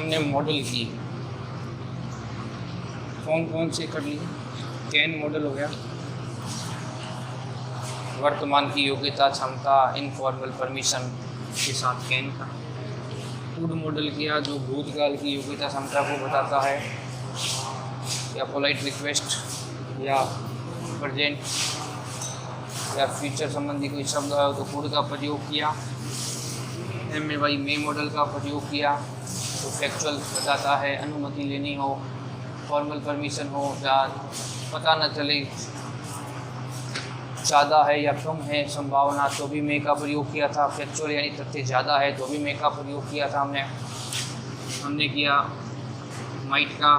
हमने मॉडल की, कौन कौन से कर लिए। कैन मॉडल हो गया, वर्तमान की योग्यता क्षमता इनफॉर्मल परमिशन के साथ कैन का। वुड मॉडल किया जो भूतकाल की योग्यता क्षमता को बताता है, या पोलाइट रिक्वेस्ट या प्रेजेंट या फ्यूचर संबंधी कोई शब्द आया तो वुड का प्रयोग किया। MAY मे मॉडल का प्रयोग किया तो फैक्चुअल बताता है, अनुमति लेनी हो, फॉर्मल परमिशन हो या पता न चले ज़्यादा है या कम है संभावना तो भी मे का प्रयोग किया था। फैक्चुअल यानी तथ्य ज़्यादा है तो भी मे का प्रयोग किया था हमने किया। माइट का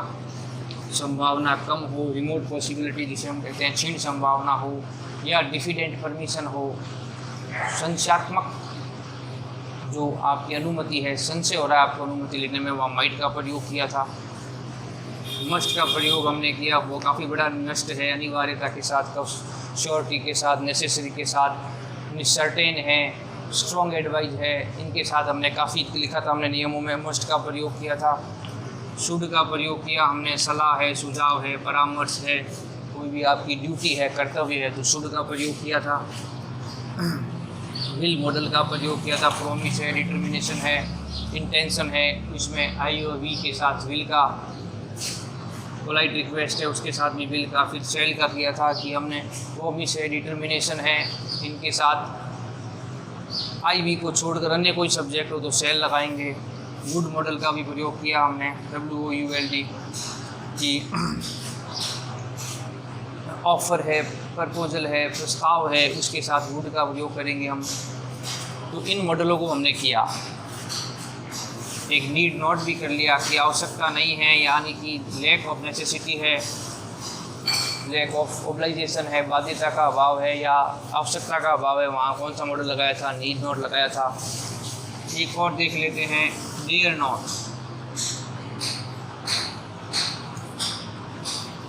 संभावना कम हो, रिमोट पॉसिबिलिटी जिसे हम कहते हैं क्षीण संभावना हो, या डिफिडेंट परमिशन हो, संशयात्मक जो आपकी अनुमति है, संशय हो रहा है आपको अनुमति लेने में, वहाँ माइट का प्रयोग किया था। मस्ट का प्रयोग हमने किया, वो काफ़ी बड़ा मस्ट है, अनिवार्यता के साथ, श्योरिटी के साथ, नेसेसरी के साथ, सर्टेन है, स्ट्रॉन्ग एडवाइस है, इनके साथ हमने काफ़ी लिखा था। हमने नियमों में मस्ट का प्रयोग किया था। शुड का प्रयोग किया हमने, सलाह है, सुझाव है, परामर्श है, कोई भी आपकी ड्यूटी है, कर्तव्य है तो शुड का प्रयोग किया था। विल मॉडल का प्रयोग किया था, प्रॉमिस है, डिटर्मिनेशन है, इंटेंशन है, इसमें आई और वी के साथ विल का, पोलाइट रिक्वेस्ट है उसके साथ भी विल का। फिर सेल का किया था कि हमने प्रॉमिस है, डिटर्मिनेशन है, इनके साथ आई वी को छोड़कर अन्य कोई सब्जेक्ट हो तो सेल लगाएंगे। वुड मॉडल का भी प्रयोग किया हमने, WOULD की ऑफ़र है, प्रपोजल है, प्रस्ताव है, उसके साथ वुड का प्रयोग करेंगे हम। तो इन मॉडलों को हमने किया। एक नीड नॉट भी कर लिया कि आवश्यकता नहीं है, यानी कि लैक ऑफ नेसेसिटी है, लैक ऑफ ऑब्लाइजेशन है, बाध्यता का अभाव है या आवश्यकता का अभाव है, वहाँ कौन सा मॉडल लगाया था, नीड नॉट लगाया था। एक और देख लेते हैं, डेयर नॉट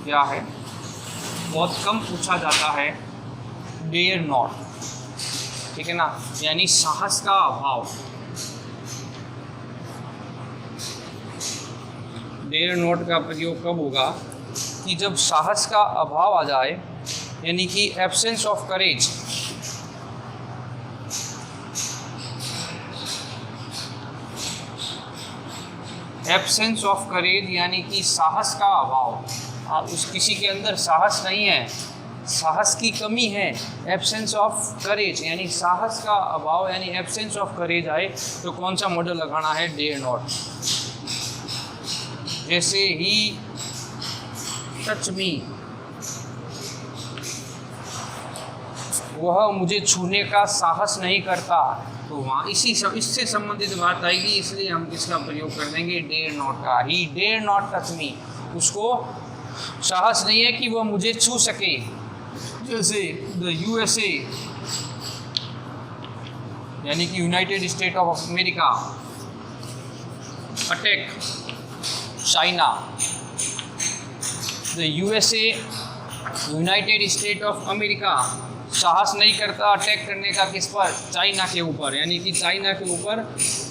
क्या है, बहुत कम पूछा जाता है। डेयर नॉट, ठीक है ना, यानी साहस का अभाव। डेयर नॉट का प्रयोग कब होगा कि जब साहस का अभाव आ जाए, यानी कि absence of courage. Absence of courage यानी कि साहस का अभाव। उस किसी के अंदर साहस नहीं है, साहस की कमी है। एब्सेंस ऑफ करेज यानी साहस का अभाव, यानी एब्सेंस ऑफ करेज आए तो कौन सा मॉडल लगाना है, डेयर नॉट। जैसे ही टच मी, वह मुझे छूने का साहस नहीं करता, तो वहाँ इससे संबंधित बात आएगी, इसलिए हम किसका प्रयोग कर देंगे, डेयर नॉट का। He dare not touch me, उसको साहस नहीं है कि वह मुझे छू सके। जैसे द USA यानी कि United State of America attack China. The USA United State of America साहस नहीं करता अटैक करने का, किस पर, चाइना के ऊपर, यानी कि चाइना के ऊपर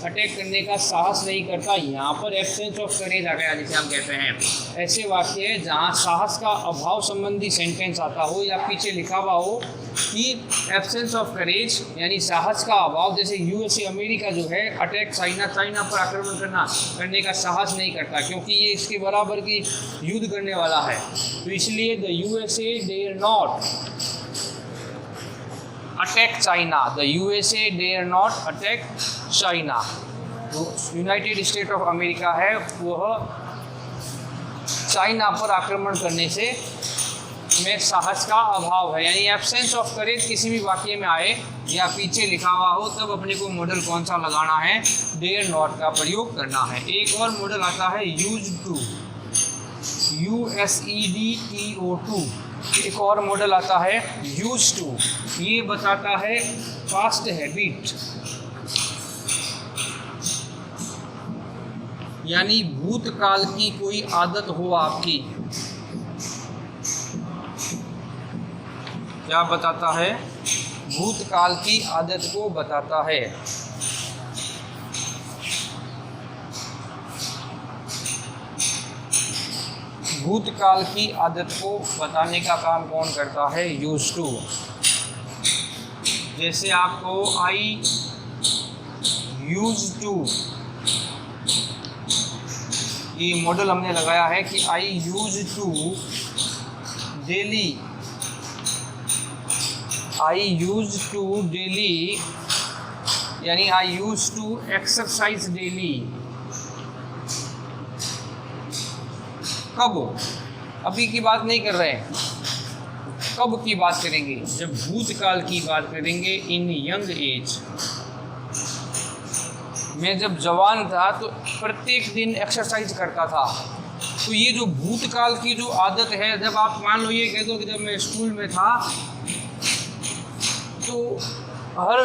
अटैक करने का साहस नहीं करता। यहाँ पर एब्सेंस ऑफ करेज आ गया जिसे हम कहते हैं। ऐसे वाक्य है जहाँ साहस का अभाव संबंधी सेंटेंस आता हो या पीछे लिखा हुआ हो कि एब्सेंस ऑफ करेज यानी साहस का अभाव। जैसे USA अमेरिका जो है अटैक चाइना पर आक्रमण करने का साहस नहीं करता, क्योंकि ये इसके बराबर की युद्ध करने वाला है। तो इसलिए the USA dare not attack China, the USA dare not attack China. तो यूनाइटेड स्टेट ऑफ अमेरिका है, वह चाइना पर आक्रमण करने से में साहस का अभाव है, यानी एब्सेंस ऑफ करेज किसी भी वाक्य में आए या पीछे लिखा हुआ हो तब अपने को मॉडल कौन सा लगाना है, डेयर नॉट का प्रयोग करना है। एक और मॉडल आता है यूज टू, USEDTO2। एक और मॉडल आता है यूज टू, ये बताता है पास्ट हैबिट, यानी भूतकाल की कोई आदत हो आपकी। क्या बताता है, भूतकाल की आदत को बताता है। भूतकाल की आदत को बताने का काम कौन करता है? Used to. जैसे आपको आई यूज टू, ये मॉडल हमने लगाया है कि I used to daily, I used to daily, यानी I used to exercise daily. कब? अभी की बात नहीं कर रहे हैं, कब की बात करेंगे? जब भूतकाल की बात करेंगे। इन यंग एज, मैं जब जवान था तो प्रत्येक दिन एक्सरसाइज करता था। तो ये जो भूतकाल की जो आदत है, जब आप मान लो ये कह दो कि जब मैं स्कूल में था तो हर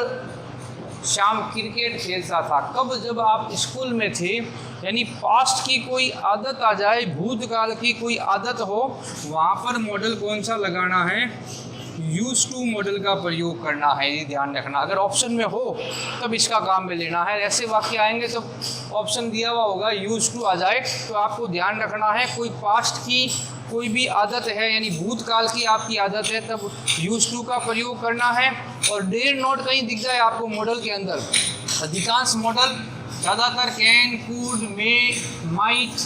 शाम क्रिकेट खेलता था। कब? जब आप स्कूल में थे। यानी पास्ट की कोई आदत आ जाए, भूतकाल की कोई आदत हो, वहाँ पर मॉडल कौन सा लगाना है? यूज टू मॉडल का प्रयोग करना है, ये ध्यान रखना। अगर ऑप्शन में हो तब इसका काम में लेना है। ऐसे वाक्य आएंगे तो ऑप्शन दिया हुआ होगा यूज टू आ जाए तो आपको ध्यान रखना है कोई पास्ट की कोई भी आदत है, यानी भूतकाल की आपकी आदत है, तब यूज टू का प्रयोग करना है। और डेयर नॉट कहीं दिख जाए आपको मॉडल के अंदर, अधिकांश मॉडल ज़्यादातर can, could, may, might,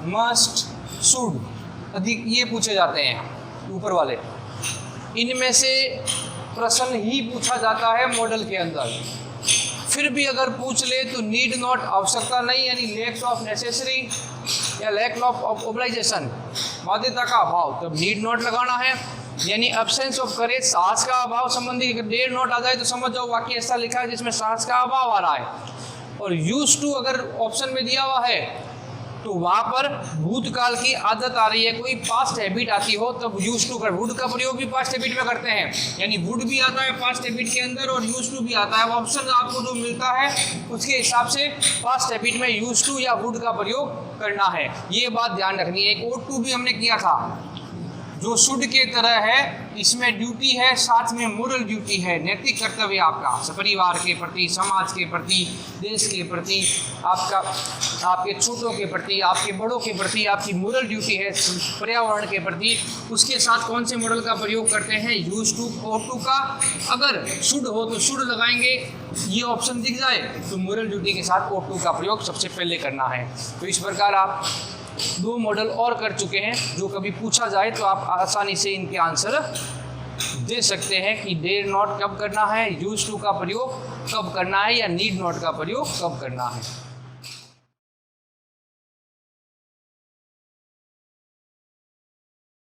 must, should अधिक ये पूछे जाते हैं ऊपर वाले। इनमें से प्रश्न ही पूछा जाता है मॉडल के अंदर। फिर भी अगर पूछ ले तो नीड नॉट, आवश्यकता नहीं, यानी लैक्स ऑफ नेसेसरी या लैक ऑफ ओब्लाइजेशन, बाध्यता का अभाव, तब नीड नॉट लगाना है। यानी एब्सेंस ऑफ करेज, साहस का अभाव संबंधी डेयर नॉट आ जाए तो समझ जाओ वाक्य ऐसा लिखा है जिसमें साहस का अभाव आ रहा है। और यूज टू अगर ऑप्शन में दिया हुआ है तो वहाँ पर भूतकाल की आदत आ रही है, कोई पास्ट हैबिट आती हो तब यूज टू कर। वुड का प्रयोग भी पास्ट हैबिट में करते हैं, यानी वुड भी आता है पास्ट हैबिट के अंदर और यूज टू भी आता है। ऑप्शन आपको जो मिलता है उसके हिसाब से पास्ट हैबिट में यूज टू या वुड का प्रयोग करना है, ये बात ध्यान रखनी है। एक ओट टू भी हमने किया था जो शुड के तरह है, इसमें ड्यूटी है, साथ में मोरल ड्यूटी है, नैतिक कर्तव्य आपका परिवार के प्रति, समाज के प्रति, देश के प्रति, आपका आपके छोटों के प्रति, आपके बड़ों के प्रति आपकी मोरल ड्यूटी है, पर्यावरण के प्रति। उसके साथ कौन से मॉडल का प्रयोग करते हैं? यूज टू और टू का। अगर शुड हो तो शुड लगाएंगे, ये ऑप्शन दिख जाए तो मोरल ड्यूटी के साथ ओ टू का प्रयोग सबसे पहले करना है। तो इस प्रकार आप 2 मॉडल और कर चुके हैं, जो कभी पूछा जाए तो आप आसानी से इनके आंसर दे सकते हैं कि डेयर नॉट कब करना है, यूज टू का प्रयोग कब करना है, या नीड नॉट का प्रयोग कब करना है।